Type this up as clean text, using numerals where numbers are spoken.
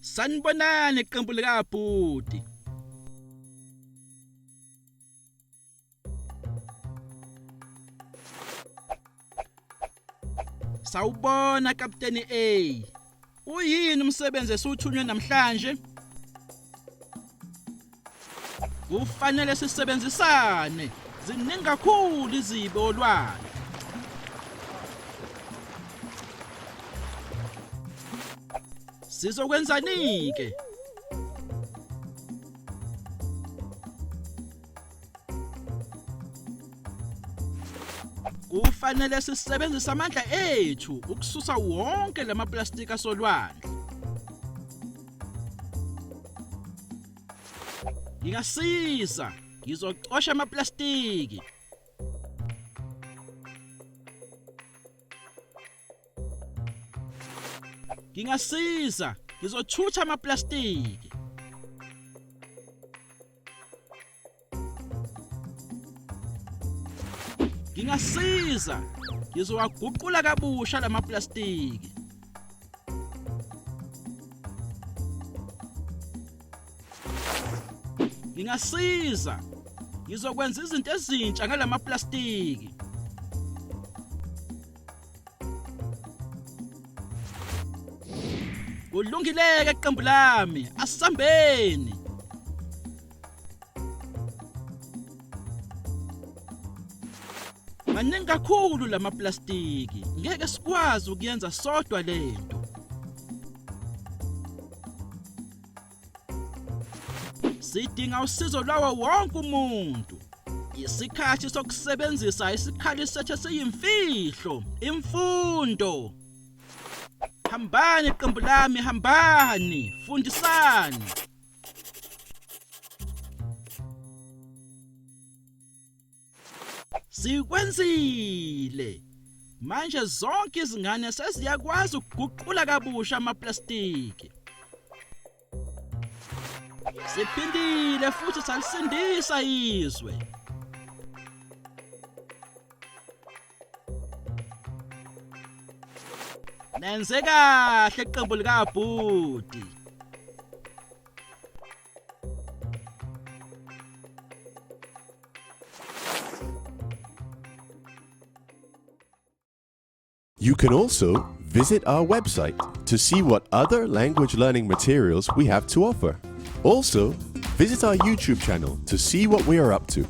Sanibonani iqembu likaBhuti. Sawubona Kapteni A. Uyini umsebenzi esuthunywe namhlanje? Kufanele sisebenzisane. Ziningi kakhulu izibi olwandle. Sizokwenzani ke? Kufanele sisebenzise amandla ethu ukususa wonke lamaplastiki asolwandle. Ngingasiza, ngizocosha amaplastiki. Ngingasiza, ngizothutha amaplastiki. Ngingasiza, ngizowaguqula kabusha lamaplastiki. Ngingasiza, ngizokwenza izinto ezintsha ngalamaplastiki. Kulungileke iqembu lami, asambeni. Maningi kakhulu lamaplastiki, ngeke sikwazi ukuyenza sodwa lento. Sidinga usizo lwawo wonke umuntu. Isikhathi sokusebenzisa isikhali sethu esiyimfihlo, imfundo. Hambani iqembu lami, hambani, fundisani. Sikwenzile. Manje zonke izingane seziyakwazi ukuguqula kabusha amaplastiki. Siphindile futhi salisindisa izwe. Nenze kahle iqembu likaBhuti. You can also visit our website to see what other language learning materials we have to offer. Also, visit our YouTube channel to see what we are up to.